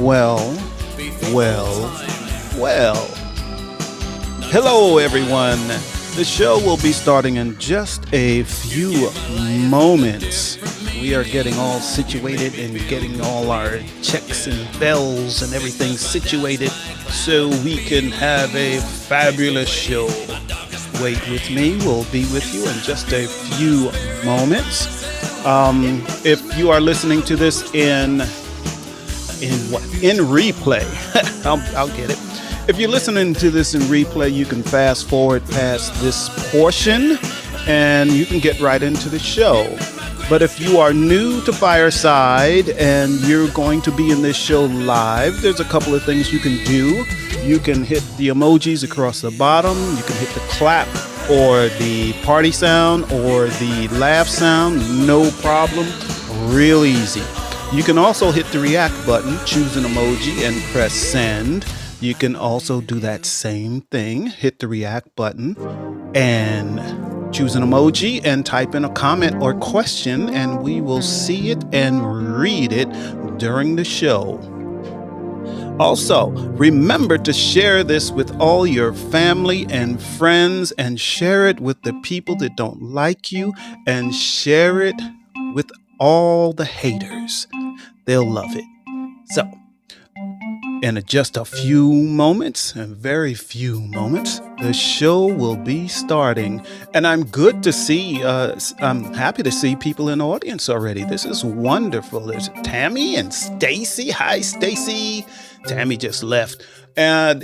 Well, well, well. Hello, everyone. The show will be starting in just a few moments. We are getting all situated and getting all our checks and bells and everything situated so we can have a fabulous show. Wait with me. We'll be with you in just a few moments. If you are listening to this in replay, I'll get it. If you're listening to this in replay, you can fast forward past this portion and you can get right into the show. But if you are new to Fireside and you're going to be in this show live, there's a couple of things you can do. You can hit the emojis across the bottom. You can hit the clap or the party sound or the laugh sound. No problem. Real easy. You can also hit the react button, choose an emoji, and press send. You can also do that same thing, hit the react button and choose an emoji and type in a comment or question, and we will see it and read it during the show. Also, remember to share this with all your family and friends, and share it with the people that don't like you, and share it with all the haters. They'll love it. So, in just a few moments, a very few moments, the show will be starting. And I'm happy to see people in the audience already. This is wonderful. There's Tammy and Stacy. Hi, Stacy. Tammy just left. And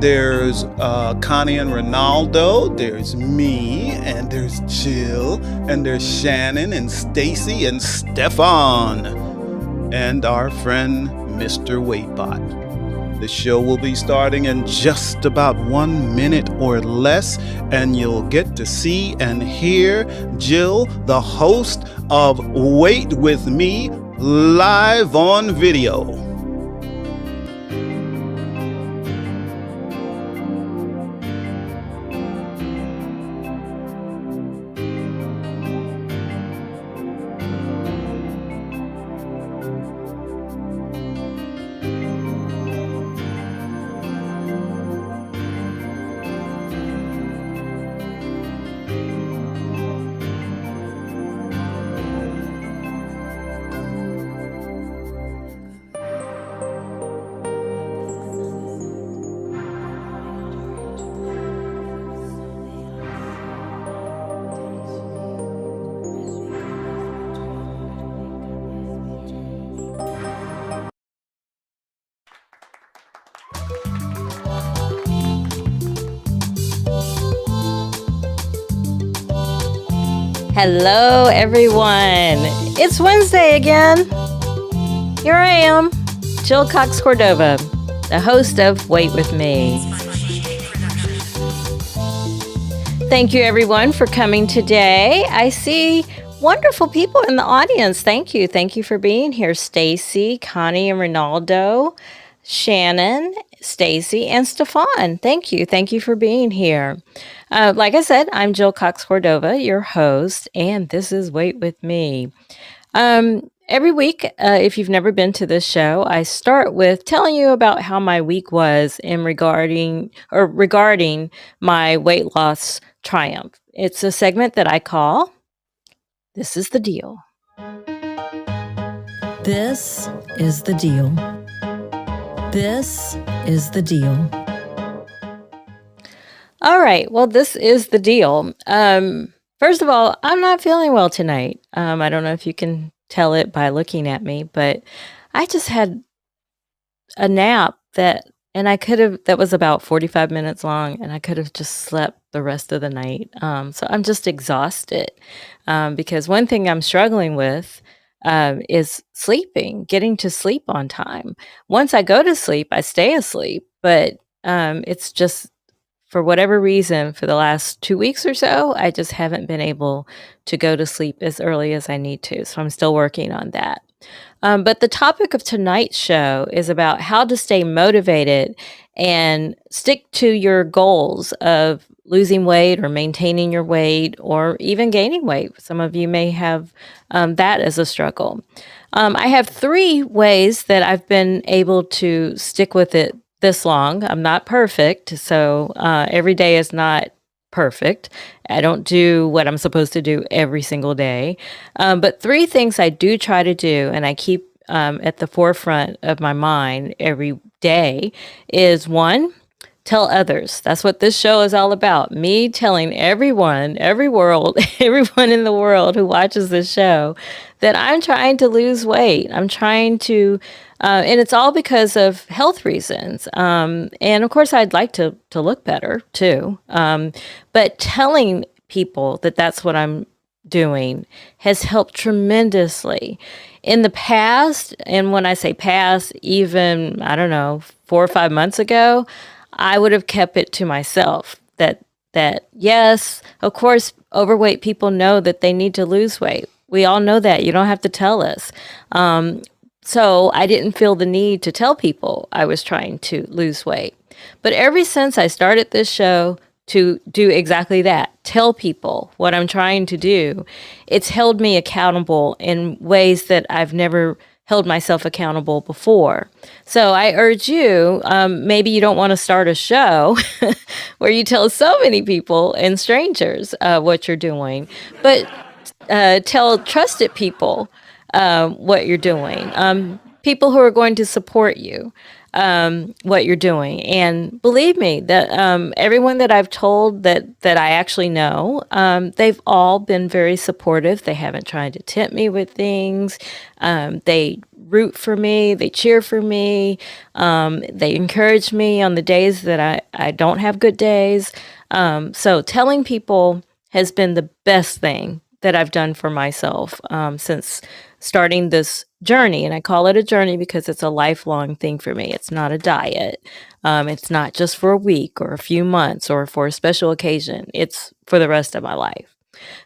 there's Connie and Ronaldo. There's me, and there's Jill, and there's Shannon and Stacy and Stefan, and our friend Mr. Waitbot. The show will be starting in just about 1 minute or less, and you'll get to see and hear Jill, the host of Wait With Me, live on video. Hello, everyone. It's Wednesday again. Here I am, Jill Cox Cordova, the host of Wait With Me. Thank you, everyone, for coming today. I see wonderful people in the audience. Thank you. Thank you for being here. Stacy, Connie, and Ronaldo, Shannon, Stacy, and Stefan. Thank you. Thank you for being here. Like I said, I'm Jill Cox Cordova, your host, and this is Wait With Me. Every week, if you've never been to this show, I start with telling you about how my week was regarding my weight loss triumph. It's a segment that I call This is the Deal. This is the deal. This is the deal. All right. Well, this is the deal. First of all, I'm not feeling well tonight. I don't know if you can tell it by looking at me, but I just had a nap that was about 45 minutes long, and I could have just slept the rest of the night. So I'm just exhausted because one thing I'm struggling with is sleeping, getting to sleep on time. Once I go to sleep, I stay asleep, but it's just, for whatever reason, for the last 2 weeks or so, I just haven't been able to go to sleep as early as I need to. So I'm still working on that. But the topic of tonight's show is about how to stay motivated and stick to your goals of losing weight or maintaining your weight or even gaining weight. Some of you may have that as a struggle. I have 3 ways that I've been able to stick with it this long. I'm not perfect, so every day is not perfect. I don't do what I'm supposed to do every single day. But 3 things I do try to do, and I keep at the forefront of my mind every day is 1, tell others. That's what this show is all about. Me telling everyone, everyone in the world who watches this show that I'm trying to lose weight. I'm trying to, and it's all because of health reasons. And of course, I'd like to look better too. But telling people that that's what I'm doing has helped tremendously. In the past, and when I say past, even, I don't know, 4 or 5 months ago, I would have kept it to myself that yes, of course, overweight people know that they need to lose weight. We all know that. You don't have to tell us. So I didn't feel the need to tell people I was trying to lose weight. But ever since I started this show to do exactly that, tell people what I'm trying to do, it's held me accountable in ways that I've never held myself accountable before. So I urge you, maybe you don't want to start a show where you tell so many people and strangers what you're doing, but tell trusted people what you're doing, people who are going to support you, what you're doing. And believe me, that everyone that I've told that I actually know, they've all been very supportive. They haven't tried to tempt me with things. They root for me. They cheer for me. They encourage me on the days that I don't have good days. So telling people has been the best thing that I've done for myself since starting this journey. And I call it a journey because it's a lifelong thing for me. It's not a diet. It's not just for a week or a few months or for a special occasion. It's for the rest of my life.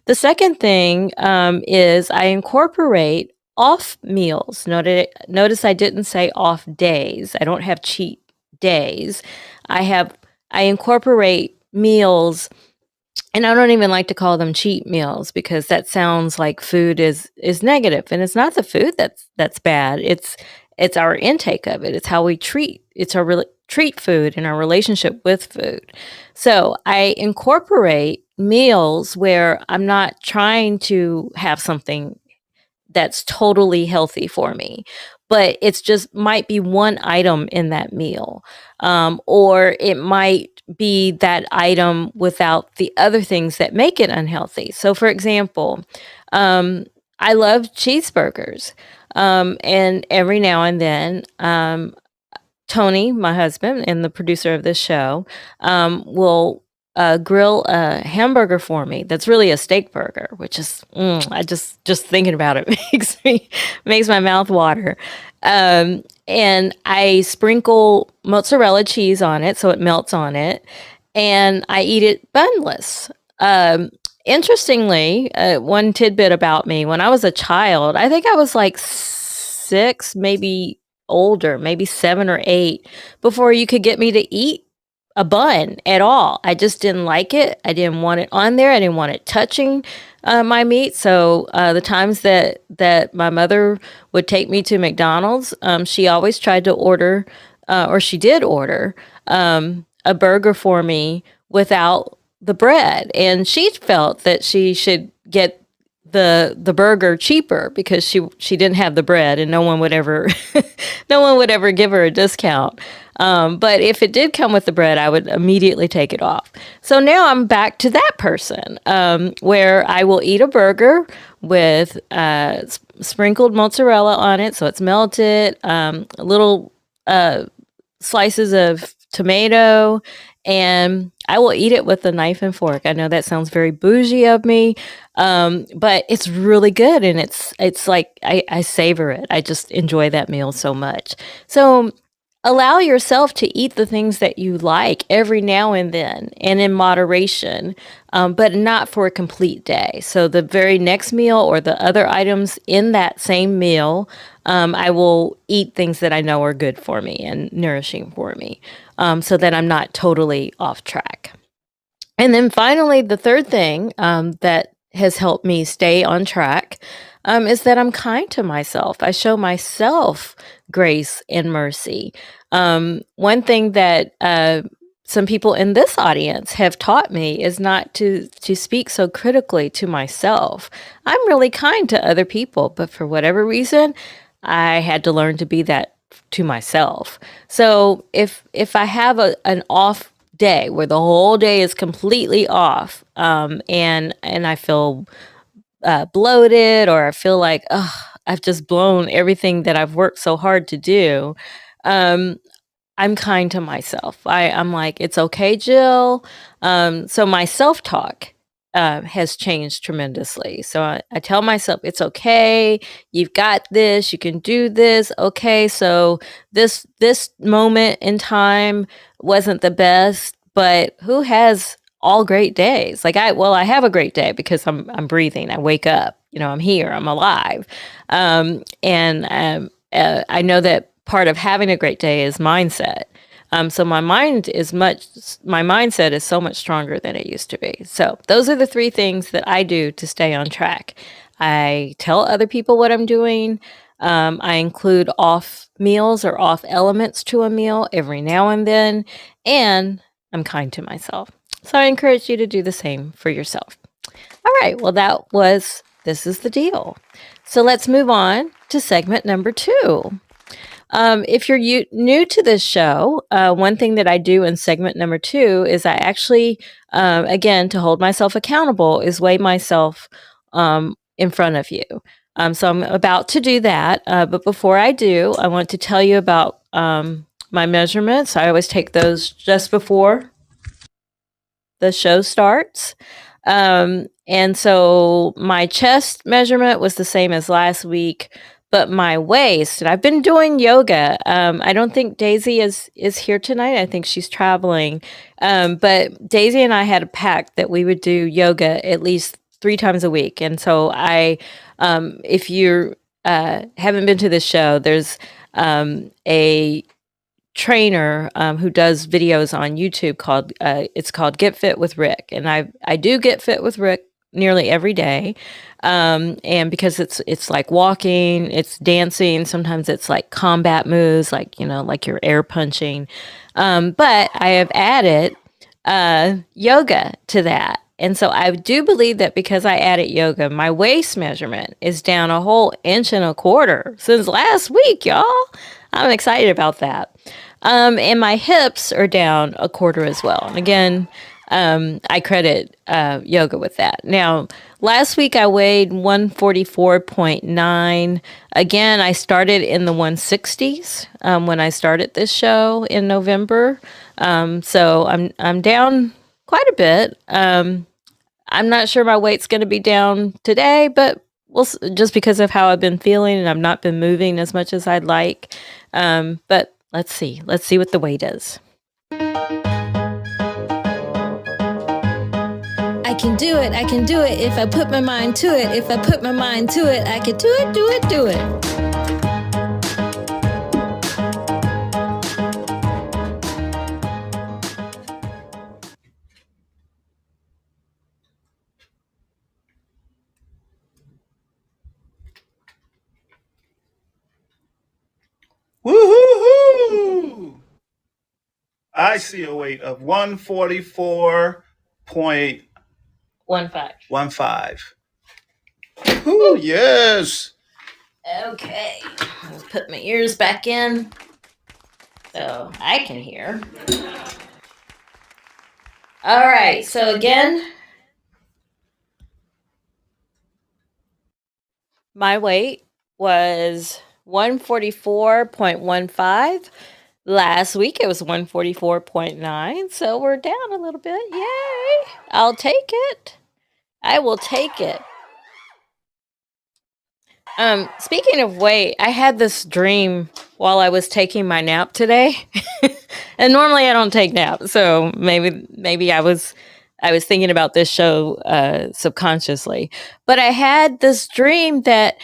The second thing is I incorporate off meals. Notice I didn't say off days. I don't have cheat days. I incorporate meals, and I don't even like to call them cheat meals because that sounds like food is negative, and it's not the food that's bad. It's our intake of it. It's how we treat. It's our treat food and our relationship with food. So I incorporate meals where I'm not trying to have something that's totally healthy for me, but it's just might be one item in that meal, or it might be that item without the other things that make it unhealthy. So, for example, I love cheeseburgers, and every now and then, Tony, my husband and the producer of this show, will grill a hamburger for me. That's really a steak burger, which is I just thinking about it makes my mouth water. And I sprinkle mozzarella cheese on it so it melts on it, and I eat it bunless. Interestingly, one tidbit about me: when I was a child, I think I was like 6, maybe older, maybe 7 or 8, before you could get me to eat a bun at all. I just didn't like it. I didn't want it on there. I didn't want it touching my meat. So the times that my mother would take me to McDonald's, she always tried to order, or she did order, a burger for me without the bread. And she felt that she should get the burger cheaper because she didn't have the bread, and no one would ever give her a discount. But if it did come with the bread, I would immediately take it off. So now I'm back to that person, where I will eat a burger with sprinkled mozzarella on it, so it's melted, little slices of tomato, and I will eat it with a knife and fork. I know that sounds very bougie of me, but it's really good, and it's like I savor it. I just enjoy that meal so much. So allow yourself to eat the things that you like every now and then and in moderation, but not for a complete day. So the very next meal or the other items in that same meal, I will eat things that I know are good for me and nourishing for me, so that I'm not totally off track. And then finally, the third thing that has helped me stay on track is that I'm kind to myself. I show myself grace and mercy. One thing that some people in this audience have taught me is not to speak so critically to myself. I'm really kind to other people, but for whatever reason, I had to learn to be that to myself. So if I have an off day where the whole day is completely off, and I feel bloated, or I feel like, oh, I've just blown everything that I've worked so hard to do, I'm kind to myself. I'm like, it's okay, Jill. So my self-talk has changed tremendously. So I tell myself, it's okay. You've got this. You can do this. Okay. So this moment in time wasn't the best, but who has all great days? Like I have a great day because I'm breathing. I wake up. I'm here. I'm alive. And I know that part of having a great day is mindset. So my mindset is so much stronger than it used to be. So those are the three things that I do to stay on track. I tell other people what I'm doing. I include off meals or off elements to a meal every now and then, and I'm kind to myself. So I encourage you to do the same for yourself. All right. Well, this is the deal. So let's move on to segment number 2. If you're new to this show, one thing that I do in segment number 2 is I actually, again, to hold myself accountable, is weigh myself in front of you. So I'm about to do that. But before I do, I want to tell you about my measurements. I always take those just before the show starts. And so my chest measurement was the same as last week. But my waist, and I've been doing yoga. I don't think Daisy is here tonight. I think she's traveling. But Daisy and I had a pact that we would do yoga at least 3 times a week. And so if you haven't been to this show, there's a trainer who does videos on YouTube called Get Fit with Rick. And I do Get Fit with Rick nearly every day. And because it's like walking, it's dancing, sometimes it's like combat moves, like you're air punching. But I have added yoga to that. And so I do believe that because I added yoga, my waist measurement is down a whole 1.25 inches since last week, y'all. I'm excited about that. And my hips are down 1/4 as well. And again, I credit yoga with that. Now, last week I weighed 144.9. Again, I started in the 160s when I started this show in November. So I'm down quite a bit. I'm not sure my weight's going to be down today, but just because of how I've been feeling, and I've not been moving as much as I'd like. But let's see what the weight is. I can do it. I can do it if I put my mind to it. If I put my mind to it, I can do it, do it, do it. Woo-hoo-hoo! I see a weight of 144.15. Ooh, yes. Okay, I'll put my ears back in so I can hear. All right, so again, my weight was 144.15. Last week it was 144.9, so we're down a little bit. Yay! I'll take it. I will take it. Speaking of weight, I had this dream while I was taking my nap today. And normally I don't take naps, so maybe I was thinking about this show subconsciously. But I had this dream that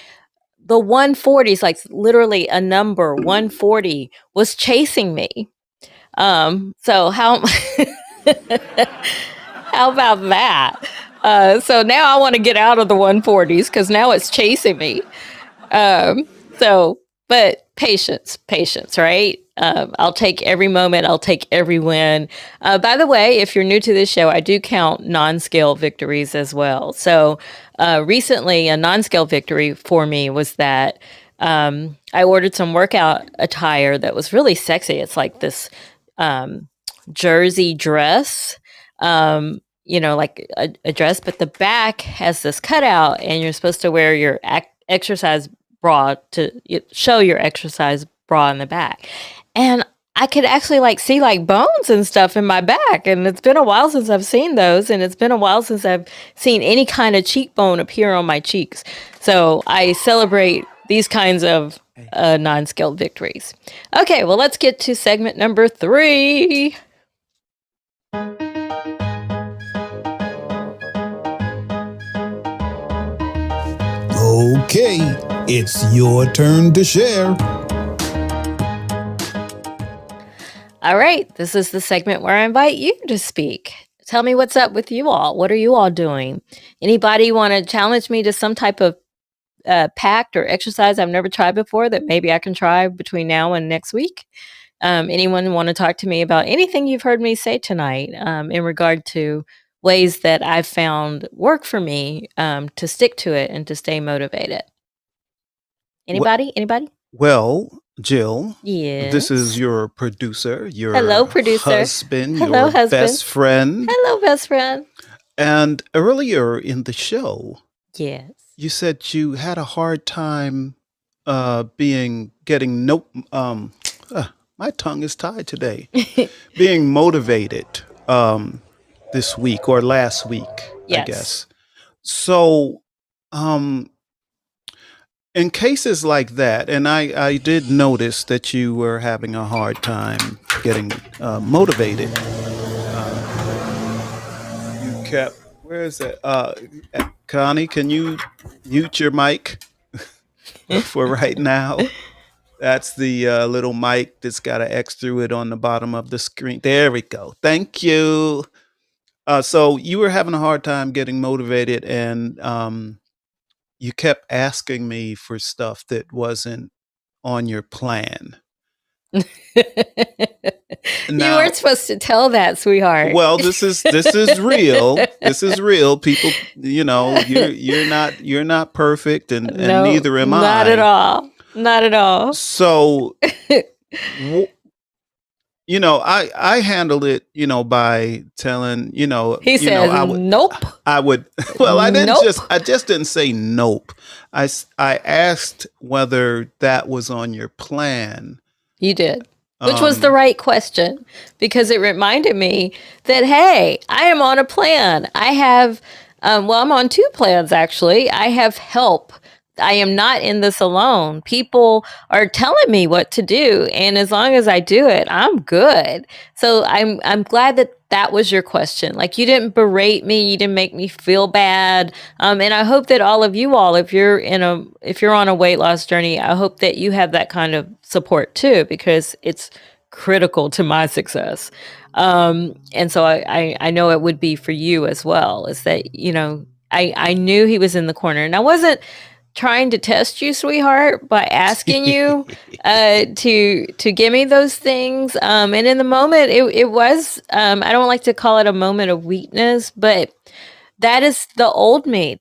the 140s, like literally a number 140, was chasing me. So how How about that? So now I want to get out of the 140s because now it's chasing me. But patience, right? I'll take every moment. I'll take every win. By the way, if you're new to this show, I do count non-scale victories as well. So recently, a non-scale victory for me was that I ordered some workout attire that was really sexy. It's like this jersey dress, like a dress, but the back has this cutout, and you're supposed to wear your exercise bra to show your exercise bra in the back. And I could actually see bones and stuff in my back. And it's been a while since I've seen those. And it's been a while since I've seen any kind of cheekbone appear on my cheeks. So I celebrate these kinds of non-scaled victories. Okay, well, let's get to segment number 3. Okay, it's your turn to share. All right, this is the segment where I invite you to speak. Tell me what's up with you all. What are you all doing? Anybody want to challenge me to some type of pact or exercise I've never tried before that maybe I can try between now and next week? Anyone want to talk to me about anything you've heard me say tonight in regard to ways that I've found work for me to stick to it and to stay motivated? Anybody? Well, Jill, Yes. this is your producer, your Hello, producer. husband, Hello, your husband. best friend. Hello, best friend. And earlier in the show, Yes. you said you had a hard time getting my tongue is tied today. Being motivated this week or last week, Yes. I guess. So, in cases like that, and I did notice that you were having a hard time getting motivated. You kept, where is it? Connie, can you mute your mic for right now? That's the little mic that's got an X through it on the bottom of the screen. There we go. Thank you. So you were having a hard time getting motivated, and you kept asking me for stuff that wasn't on your plan. You weren't supposed to tell that, sweetheart. Well, this is real. This is real. People, you're not perfect, and No, neither am I. Not at all. Not at all. So, I handled it, by telling, He says, nope. I would. Well, I didn't Nope. I just didn't say nope. I asked whether that was on your plan. You did. Which was the right question, because it reminded me that, hey, I am on a plan. I have, I'm on 2 plans, actually. I have help. I am not in this alone. People are telling me what to do, and as long as I do it, I'm good. So I'm glad that was your question. Like, you didn't berate me, you didn't make me feel bad. And I hope that all of you all, if you're on a weight loss journey, I hope that you have that kind of support too, because it's critical to my success. And so I know it would be for you as well. Is that I knew he was in the corner, and I wasn't trying to test you, sweetheart, by asking you to give me those things. And in the moment, it was, I don't like to call it a moment of weakness, but that is the old me.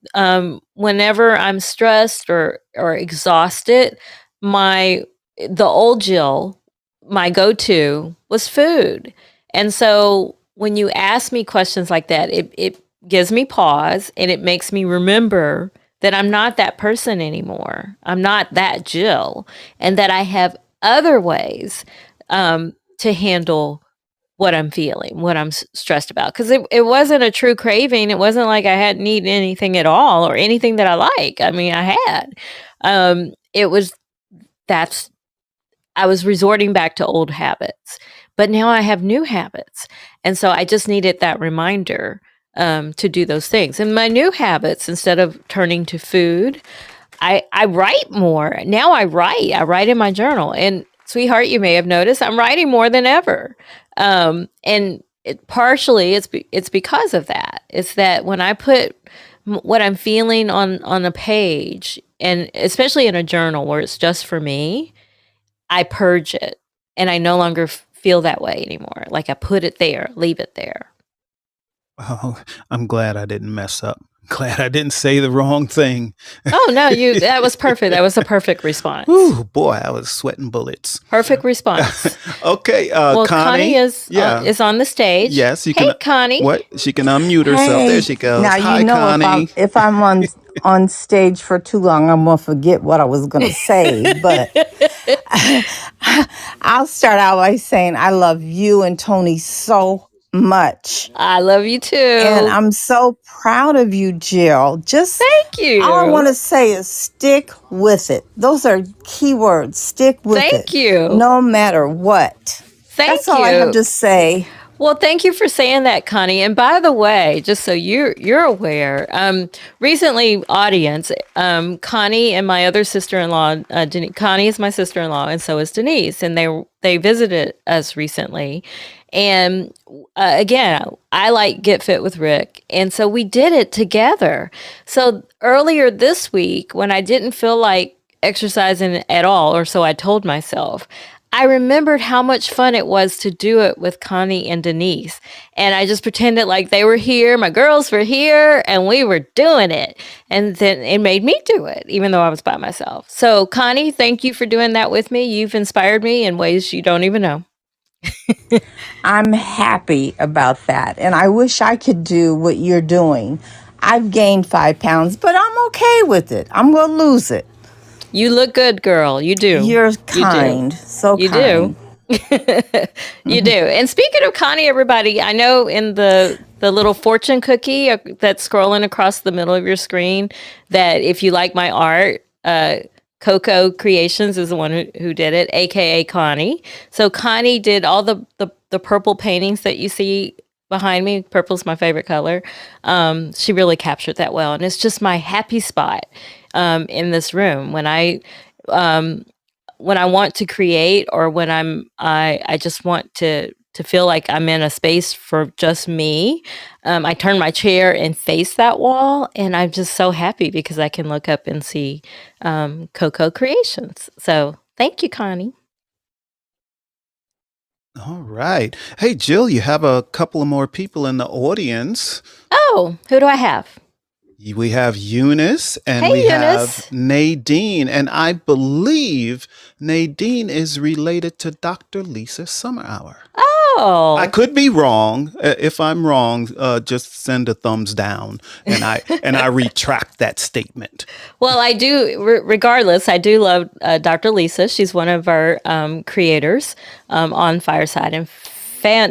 Whenever I'm stressed or exhausted, the old Jill, my go-to was food. And so when you ask me questions like that, it gives me pause, and it makes me remember that I'm not that person anymore. I'm not that Jill, and that I have other ways to handle what I'm feeling, what I'm stressed about. Because it wasn't a true craving. It wasn't like I hadn't eaten anything at all or anything that I like. I mean, I had. I was resorting back to old habits, but now I have new habits. And so I just needed that reminder to do those things. And my new habits, instead of turning to food, I write more. Now I write in my journal. And sweetheart, you may have noticed I'm writing more than ever. And partially it's because of that. It's that when I put what I'm feeling on a page, and especially in a journal where it's just for me, I purge it, and I no longer feel that way anymore. Like I put it there, leave it there. Oh, I'm glad I didn't mess up. Glad I didn't say the wrong thing. Oh no, that was perfect. That was a perfect response. Ooh, boy, I was sweating bullets. Perfect response. Okay, Well, Connie is on the stage. Yes, you Hey, can. Connie. What? She can unmute herself. Hey, There she goes. now Hi, you know Connie. if I'm on stage for too long, I'm gonna forget what I was gonna say. But I'll start out by saying I love you and Tony so much, I love you too. and I'm so proud of you, Jill. Just Thank you. all I want to say is stick with it. Those are key words. Stick with it. Thank you. No matter what. That's all I have to say. Well, thank you for saying that, Connie. And by the way, just so you're aware, recently, audience, Connie and my other sister-in-law, Connie is my sister-in-law, and so is Denise, and they visited us recently. And again, I like Get Fit with Rick, and so we did it together. So earlier this week, when I didn't feel like exercising at all, or so I told myself, I remembered how much fun it was to do it with Connie and Denise. And I just pretended like they were here, my girls were here, and we were doing it. And then it made me do it, even though I was by myself. So, Connie, thank you for doing that with me. You've inspired me in ways you don't even know. I'm happy about that. And I wish I could do what you're doing. I've gained 5 pounds, but I'm okay with it. I'm going to lose it. You look good, girl. You do. You're kind. So You kind. do. You do. And speaking of Connie, everybody, I know in the little fortune cookie that's scrolling across the middle of your screen, that if you like my art, Coco Creations is the one who did it, aka Connie. So Connie did all the purple paintings that you see behind me. Purple's my favorite color. She really captured that well, and it's just my happy spot in this room when I want to create, or when I just want to feel like I'm in a space for just me. I turn my chair and face that wall, and I'm just so happy because I can look up and see Coco Creations. So thank you, Connie. All right. Hey, Jill, you have a couple of more people in the audience. Oh, who do I have? We have Eunice, and Hey, we Eunice. have Nadine, and I believe Nadine is related to Dr. Lisa Summerhour. Oh, I could be wrong. If I'm wrong, just send a thumbs down, and I retract that statement. well, I do. Regardless, I do love Dr. Lisa. She's one of our creators on Fireside, and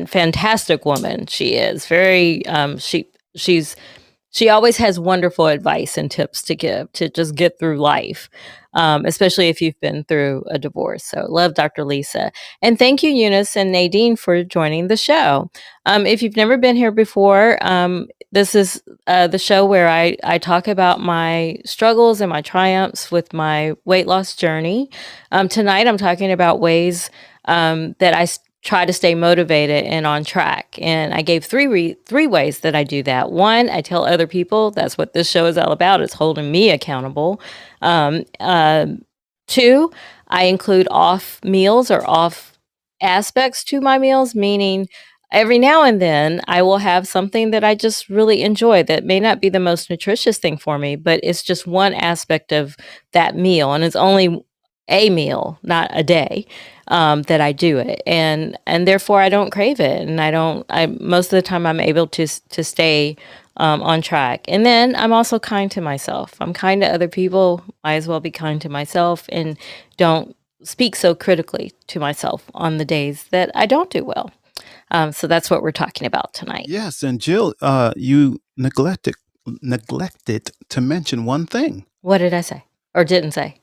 fantastic woman she is. Very she always has wonderful advice and tips to give to just get through life, especially if you've been through a divorce. So love Dr. Lisa. And thank you, Eunice and Nadine, for joining the show. If you've never been here before, this is the show where I talk about my struggles and my triumphs with my weight loss journey. Tonight, I'm talking about ways that I try to stay motivated and on track. And I gave three ways that I do that. One, I tell other people. That's what this show is all about. It's holding me accountable. Two, I include off meals or off aspects to my meals, meaning every now and then I will have something that I just really enjoy that may not be the most nutritious thing for me, but it's just one aspect of that meal. And it's only a meal, not a day, that I do it, and therefore I don't crave it, and I most of the time I'm able to stay on track. And then I'm also kind to myself. I'm kind to other people. Might as well be kind to myself, and don't speak so critically to myself on the days that I don't do well. So that's what we're talking about tonight. Yes, and Jill, you neglected to mention one thing. What did I say or didn't say?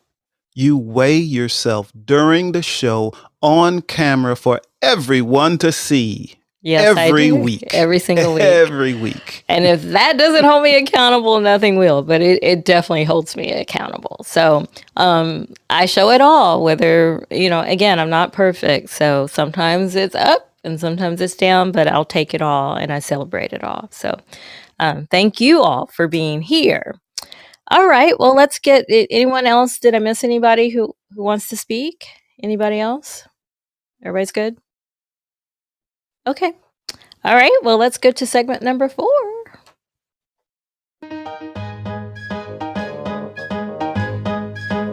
You weigh yourself during the show on camera for everyone to see. Yes, every I do. week. Every single week. Every week. And if that doesn't hold me accountable, nothing will. But it definitely holds me accountable. So I show it all, whether, again, I'm not perfect. So sometimes it's up and sometimes it's down, but I'll take it all and I celebrate it all. So thank you all for being here. All right, well, let's get it. Anyone else? Did I miss anybody who wants to speak? Anybody else? Everybody's good? Okay. All right, well, let's go to segment number 4.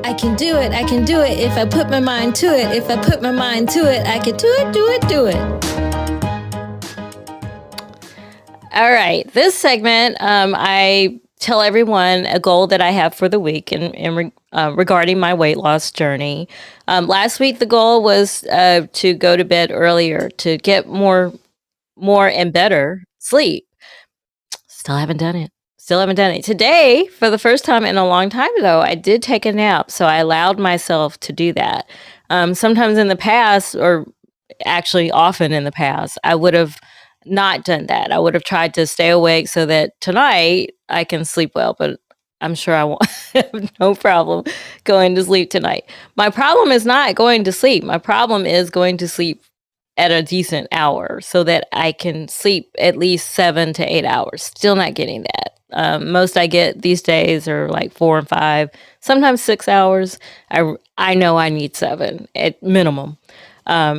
I can do it. I can do it if I put my mind to it. If I put my mind to it, I can do it, do it, do it. All right, this segment, I tell everyone a goal that I have for the week regarding my weight loss journey. Last week, the goal was to go to bed earlier to get more and better sleep. Still haven't done it. Today, for the first time in a long time, though, I did take a nap. So I allowed myself to do that. Sometimes in the past, or actually often in the past, I would have not done that. I would have tried to stay awake so that tonight I can sleep well, but I'm sure I won't have no problem going to sleep tonight. My problem is not going to sleep. My problem is going to sleep at a decent hour so that I can sleep at least 7 to 8 hours. Still not getting that. Most I get these days are like 4 and 5, sometimes 6 hours. I know I need 7 at minimum.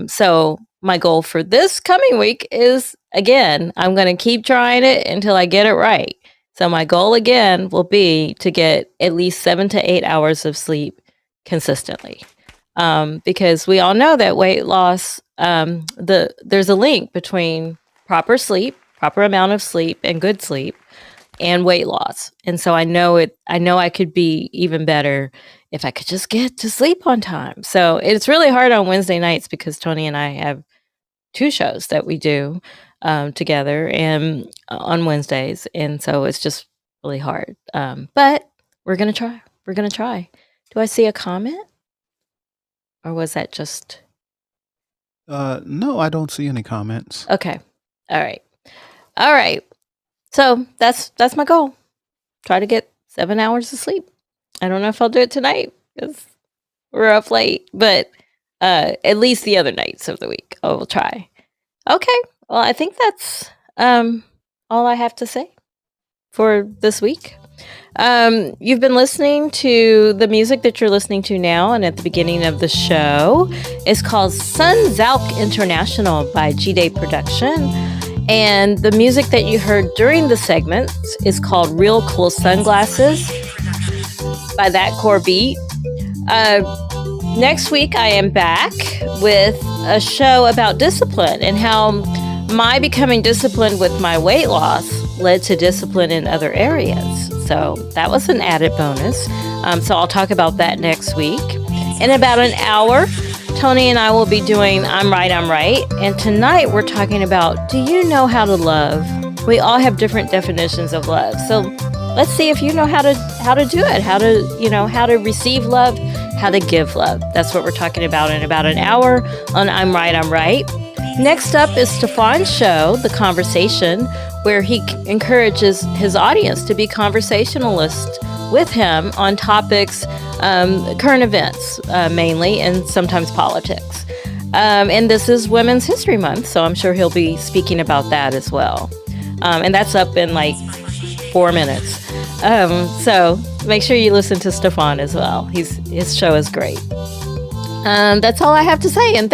So my goal for this coming week is, again, I'm going to keep trying it until I get it right. So my goal again will be to get at least 7 to 8 hours of sleep consistently. Because we all know that weight loss, there's a link between proper sleep, proper amount of sleep and good sleep, and weight loss. And so I know I could be even better if I could just get to sleep on time. So it's really hard on Wednesday nights because Tony and I have 2 shows that we do together and on Wednesdays. And so it's just really hard. But we're going to try. Do I see a comment? Or was that just... No, I don't see any comments. Okay. All right. So that's my goal. Try to get 7 hours of sleep. I don't know if I'll do it tonight because we're up late, but at least the other nights of the week I will try. Okay. Well, I think that's all I have to say for this week. You've been listening to the music that you're listening to now, and at the beginning of the show is called Sun Zalk International by G-Day Production. And the music that you heard during the segments is called Real Cool Sunglasses by That Core Beat. Next week, I am back with a show about discipline and how my becoming disciplined with my weight loss led to discipline in other areas. So that was an added bonus. So I'll talk about that next week. In about an hour, Tony and I will be doing I'm Right, I'm Right. And tonight we're talking about, do you know how to love? We all have different definitions of love. So let's see if you know how to do it, how to receive love, how to give love. That's what we're talking about in about an hour on I'm Right, I'm Right. Next up is Stefan's show, The Conversation, where he encourages his audience to be conversationalists with him on topics, current events mainly, and sometimes politics. And this is Women's History Month, so I'm sure he'll be speaking about that as well. And that's up in like 4 minutes. So make sure you listen to Stefan as well. His show is great. That's all I have to say. And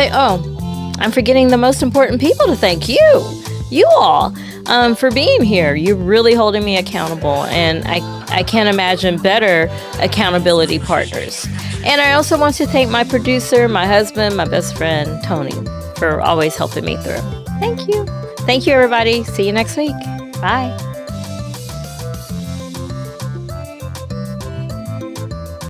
I'm forgetting the most important people to thank you all, for being here. You're really holding me accountable, and I can't imagine better accountability partners. And I also want to thank my producer, my husband, my best friend, Tony, for always helping me through. Thank you. Thank you, everybody. See you next week. Bye.